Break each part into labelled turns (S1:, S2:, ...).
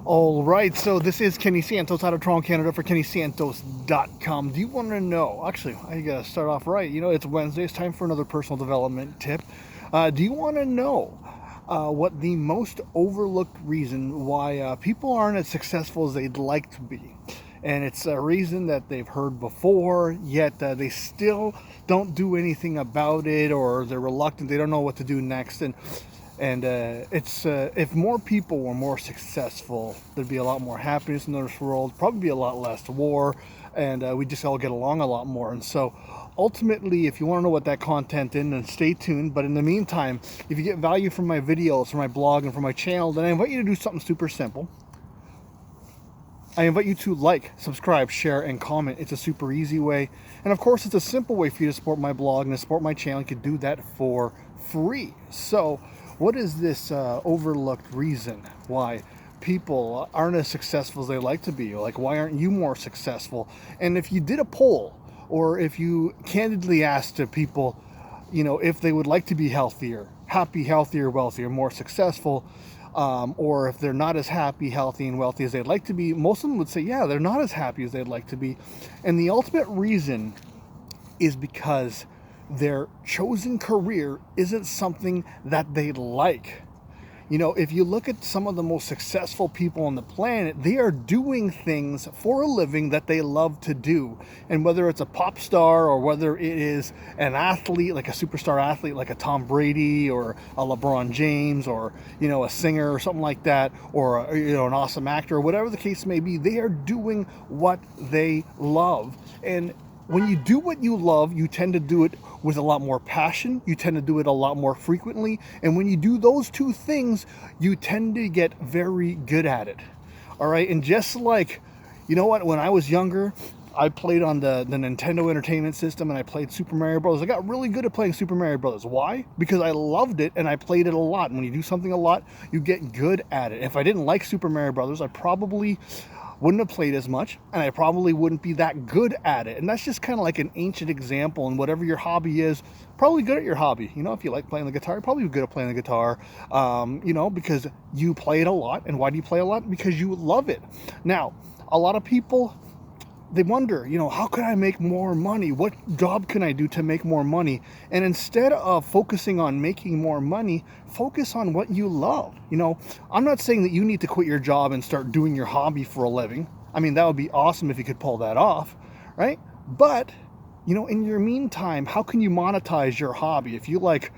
S1: All right, so this is Kenny Santos out of Toronto, Canada for KennySantos.com. Do you want to know? Actually, I gotta start off right. You know, it's Wednesday. It's time for another personal development tip. Do you want to know what the most overlooked reason why people aren't as successful as they'd like to be? And it's a reason that they've heard before, yet they still don't do anything about it, or they're reluctant. They don't know what to do next. And it's if more people were more successful, there'd be a lot more happiness in this world, probably be a lot less war, and we just all get along a lot more. And so ultimately, if you want to know what that content is, then stay tuned. But in the meantime, if you get value from my videos, from my blog, and from my channel, then I invite you to do something super simple. I invite you to like, subscribe, share, and comment. It's a super easy way. And of course, it's a simple way for you to support my blog and to support my channel. You can do that for free. So what is this overlooked reason why people aren't as successful as they like to be? Like, why aren't you more successful? And if you did a poll, or if you candidly asked to people, you know, if they would like to be healthier, happy, healthier, wealthier, more successful, or if they're not as happy, healthy, and wealthy as they'd like to be, most of them would say, yeah, they're not as happy as they'd like to be. And the ultimate reason is because their chosen career isn't something that they like. You know, if you look at some of the most successful people on the planet, they are doing things for a living that they love to do. And whether it's a pop star, or whether it is an athlete, like a superstar athlete, like a Tom Brady or a Lebron James, or, you know, a singer or something like that, or, you know, an awesome actor, or whatever the case may be, they are doing what they love. And when you do what you love, you tend to do it with a lot more passion. You tend to do it a lot more frequently. And when you do those two things, you tend to get very good at it. All right. And just like, you know what, when I was younger, I played on the Nintendo Entertainment System, and I played Super Mario Bros. I got really good at playing Super Mario Bros. Why? Because I loved it and I played it a lot. And when you do something a lot, you get good at it. If I didn't like Super Mario Bros., I probably wouldn't have played as much, and I probably wouldn't be that good at it. And that's just kind of like an ancient example. And whatever your hobby is, probably good at your hobby. You know, if you like playing the guitar, you're probably good at playing the guitar, you know, because you play it a lot. And why do you play a lot? Because you love it. Now, a lot of people, they wonder, you know, how can I make more money? What job can I do to make more money? And instead of focusing on making more money, focus on what you love. You know, I'm not saying that you need to quit your job and start doing your hobby for a living. I mean, that would be awesome if you could pull that off, right? But, you know, in your meantime, how can you monetize your hobby? If you like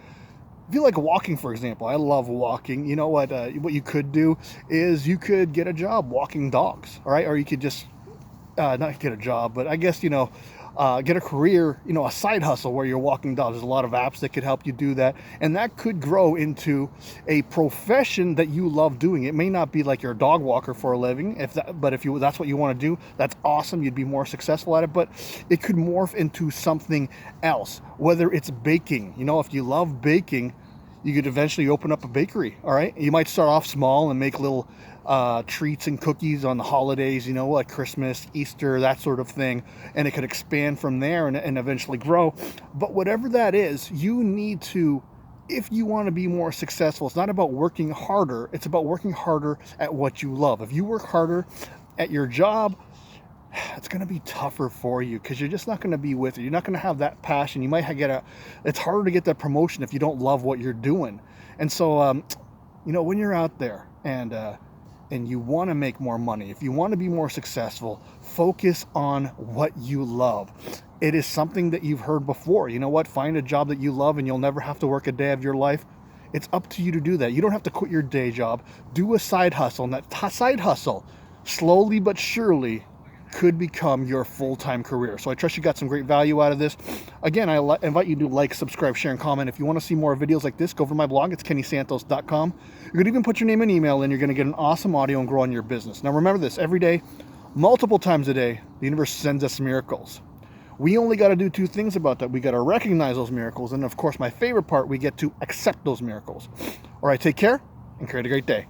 S1: walking, for example, I love walking. You know what you could do is you could get a job walking dogs, all right? Or you could just not get a job, but I guess, you know, get a career, you know, a side hustle where you're walking dogs. There's a lot of apps that could help you do that. And that could grow into a profession that you love doing. It may not be like you're a dog walker for a living, but if that's what you want to do, that's awesome. You'd be more successful at it, but it could morph into something else, whether it's baking. You know, if you love baking, you could eventually open up a bakery, all right? You might start off small and make little treats and cookies on the holidays, you know, like Christmas, Easter, that sort of thing. And it could expand from there and eventually grow. But whatever that is, you need to, if you want to be more successful, it's not about working harder. It's about working harder at what you love. If you work harder at your job, it's going to be tougher for you because you're just not going to be with it. You're not going to have that passion. You might it's harder to get that promotion if you don't love what you're doing. And so, you know, when you're out there and you want to make more money, if you want to be more successful, focus on what you love. It is something that you've heard before. You know what? Find a job that you love and you'll never have to work a day of your life. It's up to you to do that. You don't have to quit your day job. Do a side hustle. And that side hustle, slowly but surely, could become your full-time career. So I trust you got some great value out of this. Again, I invite you to like, subscribe, share, and comment. If you want to see more videos like this, go over to my blog. It's KennySantos.com. You could even put your name and email in. You're going to get an awesome audio and grow on your business. Now remember this, every day, multiple times a day, the universe sends us miracles. We only got to do two things about that. We got to recognize those miracles. And of course, my favorite part, we get to accept those miracles. All right, take care and create a great day.